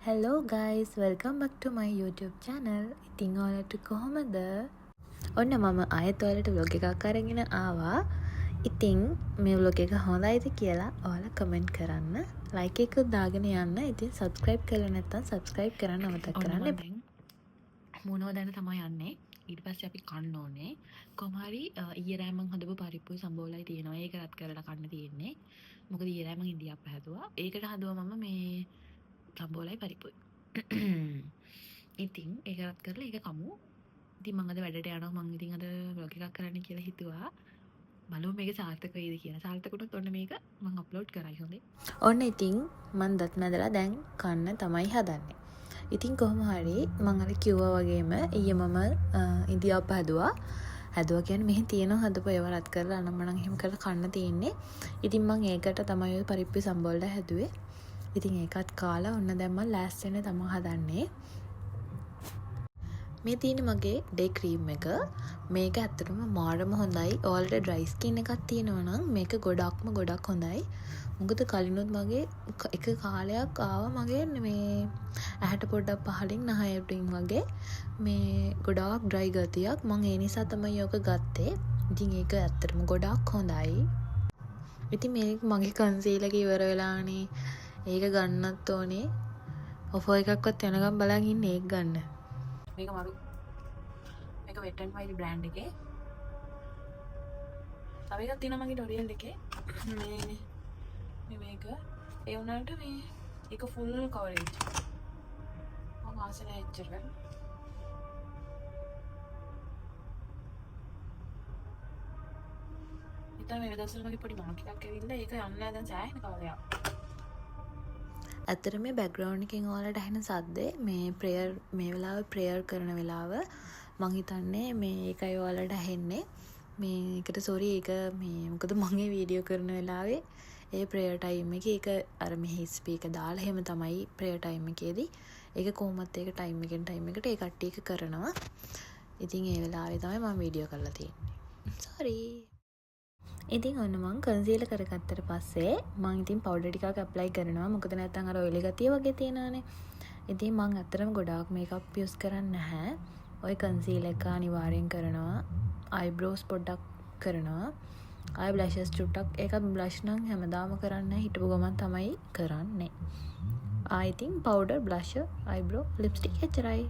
Hello guys, welcome back to my YouTube channel. ඉතින් ඔයාලට කොහොමද? ඔන්න මම ආයෙත් ඔයාලට vlog එකක් අරගෙන ආවා. ඉතින් මේ vlog එක හොඳයිද කියලා ඔයාලා comment කරන්න. like එකක් දාගෙන යන්න. ඉතින් subscribe කරලා නැත්නම් subscribe කරන්න අමතක කරන්න එපා. මොනවදන්න තමයි යන්නේ. ඊට පස්සේ අපි කන්න ඕනේ. කොහොම හරි ඊයේ රෑ මම හදපු පරිප්පුයි සම්බෝලයි තියෙනවා. ඒක රත් කරලා කන්න තියෙන්නේ. මොකද ඊයේ රෑ මම ඉන්දියාප්ප හැදුවා. ඒකට හදුවා මම මේ සම්බෝලයි පරිප්පුයි. ඉතින් ඒක රත් කරලා ඒක කමු. ඉතින් මම අද වැඩට යනවා. මම ඉතින් අද vlog එකක් කරන්න කියලා හිතුවා. බලමු මේක සාර්ථක වෙයිද කියලා. සාර්ථක වුණොත් ඔන්න මේක මම අප්ලෝඩ් කරයි හොඳේ. ඔන්න ඉතින් මම දත් මැදලා දැන් කන්න තමයි හදන්නේ. ඉතින් කොහොම හරි මම අර කිව්වා වගේම ඊයේ මම ඉන්දියාප්ප හැදුවා. හැදුවා කියන්නේ මෙහි තියෙන හදපු ඒවා රත් කරලා අනම්මනම් එහෙම කරලා කන්න තියෙන්නේ. ඉතින් මම ඒකට තමයි ඔය පරිප්පු සම්බෝලට හැදුවේ. ඉතින් ඒකත් කාලා ඔන්න දැන් මම ලෑස්ති වෙන්න තමයි හදන්නේ. මේ තියෙන මගේ ඩේ ක්‍රීම් එක. මේක ඇත්තටම මාරම හොඳයි. ඔයාලට ඩ්‍රයි ස්කින් එකක් තියෙනවා නම් මේක ගොඩක් හොඳයි. මොකද කලිනුත් මගේ එක කාලයක් ආවා මගේ මේ ඇහැට පොඩ්ඩක් පහලින් නහයටින් වගේ මේ ගොඩාක් ඩ්‍රයි ගතියක්. මම ඒ නිසා තමයි ඔක ගත්තේ. ඉතින් ඒක ඇත්තටම ගොඩක් හොඳයි. ඉතින් මේක මගේ කන්සීලර් එක ඉවර වෙලානේ. ඒක ගන්නත් ඕනේ. ඔෆර් එකක්වත් යනකම් බලන් ඉන්නේ ඒක ගන්න. මේක මරු. මේක Wet n Wild brand එකේ. තව එකක් තියෙනවා මගේ L'Oreal එකේ. මේක ඒ උනාට මේ ඒක full coverage. මම ආසෙ නැහැ එච්චර. ඉතින් මේ දවස්වල මගේ පොඩි මාක් එකක් ඇවිල්ලා ඒක යන්නේ නැහැ දැන් සෑහෙන කාලයක්. ඇත්තට මේ බෑග්ග්‍රවුන්ඩ් එකෙන් ඔයාලට ඇහෙන සද්දේ මේ ප්‍රේයර් මේ වෙලාවේ ප්‍රේයර් කරන වෙලාව මං හිතන්නේ මේ ඒකයි ඔයාලට ඇහෙන්නේ. මේකට සෝරි ඒක මේ මොකද මම මේ වීඩියෝ කරන වෙලාවේ ඒ ප්‍රේයර් ටයිම් එකේ ඒක අර මෙහි ස්පීකර් දාලා එහෙම තමයි ප්‍රේයර් ටයිම් එකේදී ඒක කොහොමත් ඒක ටයිම් එකෙන් ටයිම් එකට ඒ කට්ටිය එක කරනවා. ඉතින් ඒ වෙලාවේ තමයි මම වීඩියෝ කරලා තියෙන්නේ. සෝරි. ඉතින් ඔන්න මං කන්සීලර් කරගත්තට පස්සේ මං ඉතින් පවුඩර් ටිකක් ඇප්ලයි කරනවා. මොකද නැත්තම් අර ඔයිලි ගතිය වගේ තියෙනවානේ. ඉතින් මං ඇත්තටම ගොඩාක් මේකප් යූස් කරන්නේ නැහැ. ඔය කන්සීලර් එක අනිවාර්යෙන් කරනවා. අයිබ්‍රෝස් පොඩ්ඩක් කරනවා. අය බ්ලෂස් චුට්ටක් ඒක බ්ලෂ් නම් හැමදාම කරන්නේ හිටපු ගමන් තමයි කරන්නේ. ඉතින් පවුඩර් බ්ලෂර් අයිබ්‍රෝ ලිප්ස්ටික් එච්චරයි.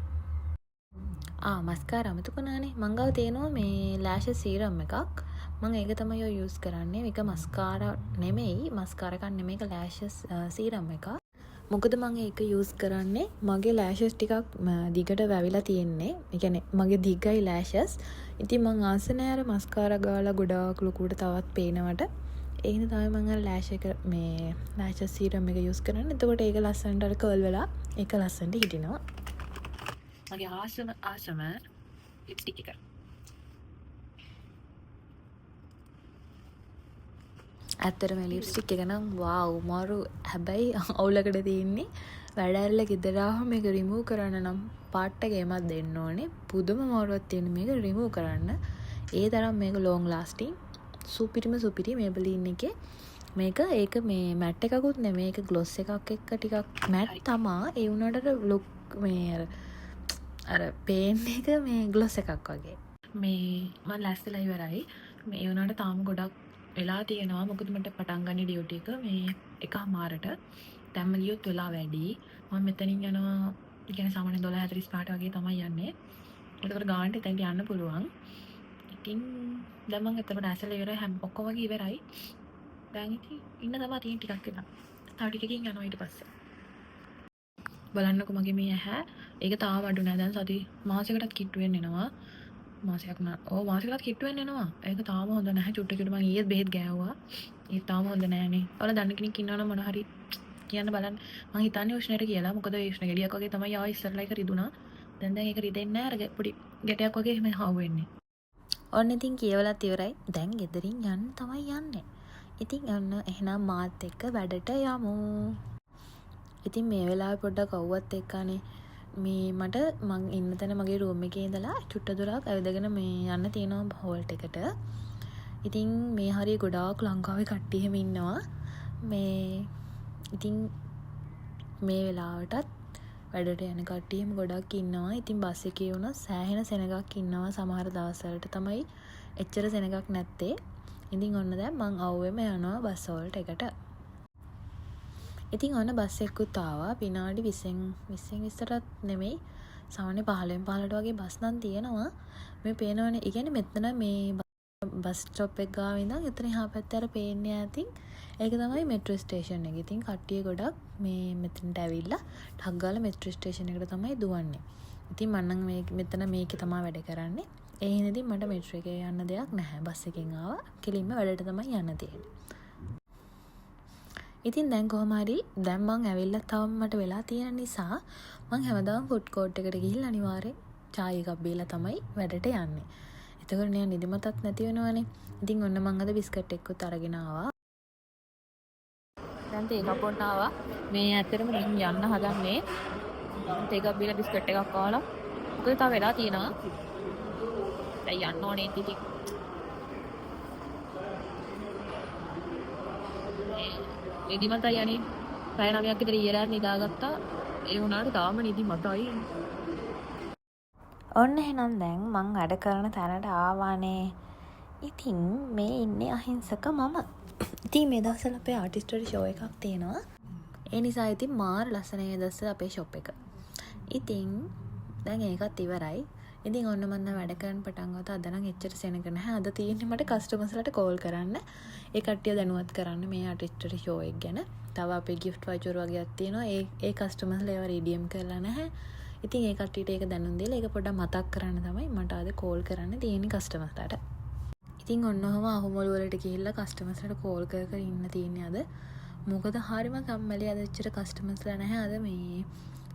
මස්කාරා අමතකුණානේ. මං ගාව තියෙනවා මේ ලෑෂස් සීරම් එකක්. මම ඒක තමයි ඔය යූස් කරන්නේ. මේක මස්කාරා නෙමෙයි. මස්කාරා එකක් නෙමෙයි. ඒක ලෑෂස් සීරම් එකක්. මොකද මම ඒක යූස් කරන්නේ මගේ ලෑෂස් ටිකක් දිගට වැවිලා තියෙන්නේ. ඒ කියන්නේ මගේ දිගයි ලෑෂස්. ඉතින් මං ආස නැහැ අර මස්කාරා ගාලා ගොඩාක් ලොකුට තවත් පේනවට. ඒ හින්දා තමයි මම අර ලෑෂ් එක මේ ලෑෂස් සීරම් එක යූස් කරන්නේ. එතකොට ඒක ලස්සනට අර කර්ල් වෙලා ඒක ලස්සනට හිටිනවා. මගේ ආසම ලිප්ස්ටික් එක. ඇත්තටම ලිප්ස්ටික් එක නම් වාව් මාරු. හැබැයි අවුලකට තියෙන්නේ වැඩ ඇරලා ගෙදර ආවම මේක රිමූව් කරන්න නම් පාට් එක එමත් දෙන්න ඕනේ. පුදුම මාරුවක් තියෙන මේක රිමූව් කරන්න. ඒ තරම් මේක ලොං ලාස්ටිං. සුපිරි මේබලින් එකේ මේක ඒක මේ මැට් එකකුත් නෙමෙයි. මේක ග්ලොස් එකක් එක්ක ටිකක් මැට් තමා. ඒ වුණාට ලුක් මේ අර පේන් එක මේ ග්ලොස් එකක් වගේ. මේ මම ලෑස්තිලා ඉවරයි. මේ වුණාට තාම ගොඩක් වෙලා තියෙනවා. මොකද මට පටන් ගන්න ඩියුටි එක මේ එකමාරට. දැම්ම ගියොත් වෙලා වැඩි. මම මෙතනින් යනවා කියන්නේ සාමාන්‍යයෙන් 12:45 වගේ තමයි යන්නේ. ඒකට ගානට එතනට යන්න පුළුවන්. ඉතින් දැන් මම එතකොට ඇසල ඉවරයි ඔක්කොම වගේ ඉවරයි. දැන් ඉතින් ඉන්න තමයි තියෙන ටිකක් වෙලා. තව ටිකකින් යනවා ඊට පස්සේ. බලන්නකො මගේ මේ ඇහැ. ඒක තාම අඩු නෑ. දැන් සති මාසයකටත් කිට්ටු වෙන්න එනවා. මාසයකටත් කිට්ටු වෙන්න එනවා. ඒක තාම හොඳ නැහැ. චුට්ට මම ඊයේත් බෙහෙත් ගෑවුවා. ඒක තාම හොඳ නැහැනේ. ඔයාලා දන්න කෙනෙක් ඉන්නවනම් මොන හරි කියන්න බලන්න. මං හිතන්නේ උෂ්ණයට කියලා. මොකද උෂ්ණ ගෙඩියක් වගේ තමයි ආවා ඉස්සරලා එක රිදුනා. දැන් ඒක රිදෙන්නේ නැහැ. අර පොඩි ගැටයක් වගේ එහෙම හවු වෙන්නේ. ඔන්න ඉතින් කියවලත් ඉවරයි. දැන් ගෙදරින් යන්න තමයි යන්නේ. ඉතින් ඔන්න එහෙනම් මාත් එක්ක වැඩට යමු. ඉතින් මේ වෙලාවේ පොඩ්ඩක් අවුවත් එක්කනේ මේ මට මං ඉන්න තැන මගේ රූම් එකේ ඉඳලා චුට්ට දුරක් ඇවිදගෙන මේ යන්න තියෙනවා හෝල්ට් එකට. ඉතින් මේ හරිය ගොඩාක් ලංකාවේ කට්ටිය ඉන්නවා. මේ ඉතින් මේ වෙලාවටත් වැඩට යන කට්ටියම ගොඩක් ඉන්නවා. ඉතින් බස් එකේ වුණා සෑහෙන සෙනගක් ඉන්නවා. සමහර දවස්වලට තමයි එච්චර සෙනගක් නැත්තේ. ඉතින් ඔන්න දැන් මං අවුවෙම යනවා බස් වලට එකට. ඉතින් ඔන්න බස් එකකුත් ආවා. විනාඩි 20ටත් නෙමෙයි. සාමාන්‍ය 15ට වගේ බස් නම් තියෙනවා. මේ පේනවනේ. ඒ කියන්නේ මෙතන මේ බස් ස්ටොප් එක ගාව ඉඳන් එතන එහා පැත්තට අර පේන්නේ ඇතින් ඒක තමයි මෙට්‍රෝ ස්ටේෂන් එක. ඉතින් කට්ටිය ගොඩක් මේ මෙතනට ඇවිල්ලා ටක් ගාලා මෙට්‍රෝ ස්ටේෂන් එකට තමයි දුවන්නේ. ඉතින් මම නම් මෙතන මේකේ තමයි වැඩ කරන්නේ. ඒ හින්දා මට මෙට්‍රෝ එකේ යන්න දෙයක් නැහැ. බස් එකෙන් ආවා. කෙලින්ම වැඩට තමයි යන්න තියෙන්නේ. ඉතින් දැන් කොහොම හරි දැන් මං ඇවිල්ලා තවම මට වෙලා තියෙන නිසා මං හැමදාම ෆුඩ් කෝට් එකට ගිහිල්ලා අනිවාර්යෙන් චාය එකක් බීලා තමයි වැඩට යන්නේ. එතකොට නිකන් නිදිමතක් නැති වෙනවනේ. ඉතින් ඔන්න මං අද බිස්කට් එක්කත් අරගෙන ආවා. දැන් තේ කපොන්න ආවා. මේ ඇත්තටම දැන් යන්න හදන්නේ. තේ කප් බීලා බිස්කට් එකක් කාලා. මොකද තව වෙලා තියෙනවා. දැන් යන්න ඕනේ ඉතින්. නිදිමතයි යන්නේ. පැය 9ක් විතර ඊයරත් නිදාගත්තා. ඒ වුණාට තාම නිදිමතයි. ඔන්න එහෙනම් දැන් මං වැඩ කරන තැනට ආවානේ. ඉතින් මේ ඉන්නේ අහිංසක මම. ඉතින් මේ දවස්වල අපේ ආටිස්ට්වල ෂෝ එකක් තියෙනවා. ඒ නිසා ඉතින් මාර ලස්සනයි දවස්වල අපේ ෂොප් එක. ඉතින් දැන් ඒකත් ඉවරයි. ඉතින් ඔන්න මම දැන් වැඩ කරන්න පටන් ගත්තා. අද නම් එච්චර සෙනග නැහැ. අද තියෙන්නේ මට කස්ටමර්ස්ලාට කෝල් කරන්න. ඒ කට්ටිය දැනුවත් කරන්න මේ ආටිස්ට්වල ෂෝ එක ගැන. තව අපේ gift voucher වගේක් තියෙනවා. ඒ කස්ටමර්ස්ලා ඒවා redeem කරලා නැහැ. ඉතින් ඒ කට්ටියට ඒක දැනුම් දීලා ඒක පොඩ්ඩක් මතක් කරන්න තමයි මට අද කෝල් කරන්න තියෙන්නේ කස්ටමර්ස්ලාට. ඉතින් ඔන්න ඔහම අහුමුළු වලට ගිහිල්ලා කස්ටමර්ස්ලාට කෝල් කර කර ඉන්න තියෙන්නේ අද. මොකද හරිම කම්මැලි අද එච්චර කස්ටමර්ස්ලා නැහැ අද මේ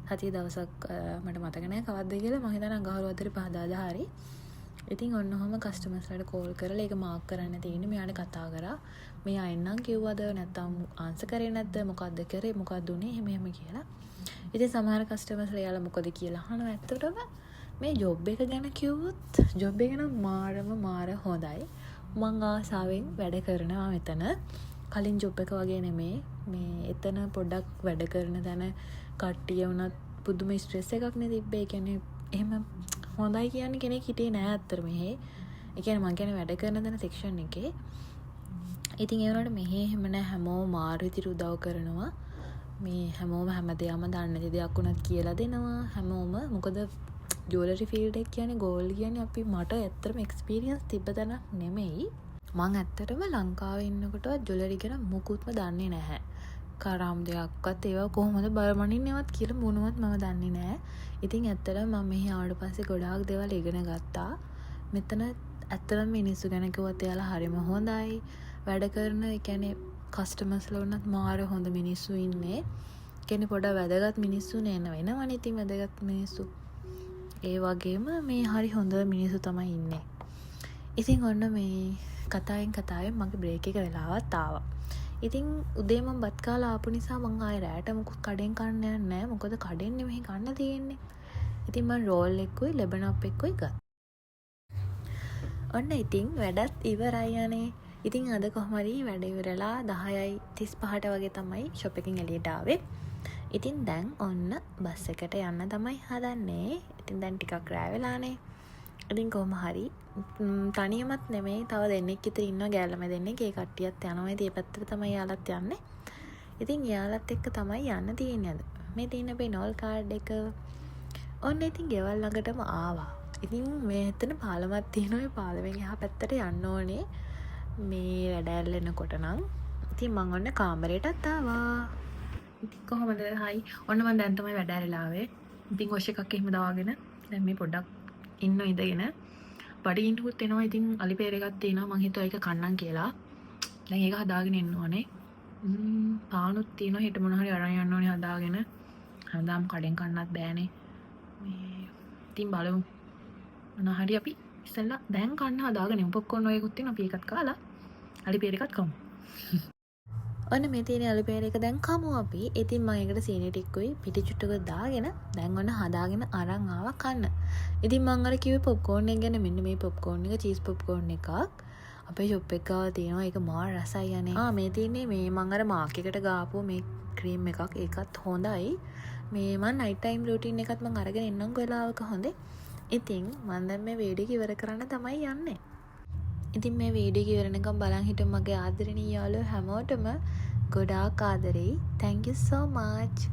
සතිය දවසක් මට මතක නැහැ කවද්ද කියලා මම හිතන අඟහරුවාදට පහදාදා හරි. ඉතින් ඔන්න ඔහම කස්ටමර්ස්ලාට කෝල් කරලා ඒක මාක් කරන්න තියෙන්නේ. මෙයාට කතා කරා. මෙයා එන්නම් කිව්වද නැත්නම් ආන්සර් කරේ නැද්ද මොකද්ද කරේ මොකක්ද උනේ එහෙම එහෙම කියලා. ඉතින් සමහර කස්ටමර්ස්ලා යාලා මොකද කියලා අහනවා. ඇත්තටම මේ ජොබ් එක ගැන කිව්වොත් ජොබ් එක නම් මාර හොඳයි. මං ආසාවෙන් වැඩ කරනවා මෙතන. කලින් ජොබ් එක වගේ නෙමෙයි. මේ එතන පොඩ්ඩක් වැඩ කරන තැන කට්ටිය වුණත් පුදුම ස්ට්‍රෙස් එකක් නේ තිබ්බේ. ඒ කියන්නේ එහෙම හොඳයි කියන්නේ කෙනෙක් හිටියේ නෑ අත්තර මෙහෙ. ඒ කියන්නේ මං කියන්නේ වැඩ කරන තැන සෙක්ෂන් එකේ. ඉතින් ඒ වුණාට මෙහෙ එහෙම නෑ. හැමෝම මාරු විදිහට උදව් කරනවා. මේ හැමෝම හැමදේම දන්නේ නැති දෙයක් වුණත් කියලා දෙනවා. හැමෝම මොකද ජුවලරි ෆීල්ඩ් එක කියන්නේ ගෝල්ඩ් කියන්නේ අපි මට ඇත්තටම එක්ස්පීරියන්ස් තිබ්බ තැනක් නෙමෙයි. මං ඇත්තටම ලංකාවේ ඉන්නකොටවත් ජුවලරි ගැන මුකුත්ම දන්නේ නැහැ. කරාම් දෙයක්වත් ඒවා කොහොමද බලමනින්නවත් කියලා මොනවත් මම දන්නේ නැහැ. ඉතින් ඇත්තටම මම මෙහි ආවට පස්සේ ගොඩාක් දේවල් ඉගෙන ගත්තා. මෙතන ඇත්තටම මිනිස්සු ගැන කිව්වත් එයාලා හරිම හොඳයි. වැඩ කරන ඒ කියන්නේ කස්ටමර්ස්ලා වුණත් මාර හොඳ මිනිස්සු ඉන්නේ. කියන්නේ පොඩක් වැදගත් මිනිස්සු වෙනවනේ. ඉතින් වැදගත් මිනිස්සු. ඒ වගේම මේ හරි හොඳ මිනිස්සු තමයි ඉන්නේ. ඉතින් ඔන්න මේ කතාවෙන් මගේ බ්‍රේක් එක වෙලාවත් ආවා. ඉතින් උදේ මම බත් කාලා ආපු නිසා මං ආයෙ රැට මොකක් කඩෙන් කන්න යන්නේ නැහැ. මොකද කඩෙන් නෙමෙයි කන්න තියෙන්නේ. ඉතින් මම රෝල් එකකුයි ලෙබන් අප් එකකුයි ගත්තා. ඔන්න ඉතින් වැඩත් ඉවරයි යන්නේ. ඉතින් අද කොහොම හරි වැඩ ඉවරලා 10:35ට වගේ තමයි ෂොප් එකෙන් එළියට ආවේ. ඉතින් දැන් ඔන්න බස් එකට යන්න තමයි හදන්නේ. ඉතින් දැන් ටිකක් රෑ වෙලානේ. ඉතින් කොහොම හරි තනියමත් නෙමෙයි තව දෙන්නෙක් විතර ඉන්නවා ගෑල්ලම දෙන්නෙක්. ඒ කට්ටියත් යනවා. ඉතින් ඒ පැත්තට තමයි යාලත් යන්නේ. ඉතින් යාලත් එක්ක තමයි යන්න තියෙන්නේ අද. මේ තියෙන පෙනෝල් කාඩ් එක ඔන්න ඉතින් ගෙවල් ළඟටම ආවා. ඉතින් මේ එතන පාලමක් තියෙනවා. ඒ පාලමෙන් එහා පැත්තට යන්න ඕනේ. මේ වැඩ ඇල්ලෙනකොට නම් ඉතින් මං ඔන්න කාමරේටත් ආවා. ඉතින් කොහොමද? හයි. ඔන්න මං දැන් තමයි වැඩ ඇරලා ආවේ. ඉතින් වොෂ් එකක් එහෙම දාගෙන දැන් මේ පොඩ්ඩක් ඉන්න ඉඳගෙන බඩගින්නුත් එනවා. ඉතින් අලිපේර එකක් තියෙනවා. මං හිතුවා ඒක කන්නම් කියලා. දැන් ඒක හදාගෙන ඉන්න ඕනේ. පානුත් තියෙනවා. හෙට මොන හරි අරන් යන්න ඕනේ හදාගෙන. හැමදාම කඩෙන් කන්නත් බෑනේ. මේ ඉතින් බලමු. මොන හරි අපි ඉස්සෙල්ලා දැන් කන්න හදාගෙන පොප්කෝර්න් වගේකුත් තියෙනවා. අපි ඒකත් කාලා අලිපේර එකත් කමු. ඔන්න මේ තියෙන අලිපේර එක දැන් කමු අපි. ඉතින් මම ඒකට සීනි ටිකකුයි පිටි චුට්ටකුත් දාගෙන දැන් ඔන්න හදාගෙන අරන් ආවා කන්න. ඉතින් මම අර කිව්වේ පොප්කෝර්න් එක ගැන. මෙන්න මේ පොප්කෝර්න් එක චීස් පොප්කෝර්න් එකක්. අපේ ෂොප් එක ගාව තියෙනවා. ඒක මාර රසයි යන්නේ. මේ තියෙන්නේ මේ මම අර මාක් එකට ගාපු මේ ක්‍රීම් එකක්. ඒකත් හොඳයි. මේ මම නයිට් ටයිම් රූටින් එකත් මම අරගෙන ඉන්නම්කො වෙලාවක හොඳේ. ඉතින් මම දැන් මේ වීඩියෝ ඉවර කරන්න තමයි යන්නේ. ඉතින් මේ වීඩියෝ ඉවරනකම් බලන් හිටමු මගේ ආදරණීය යාළුවෝ හැමෝටම ගොඩාක් ආදරෙයි. Thank you so much.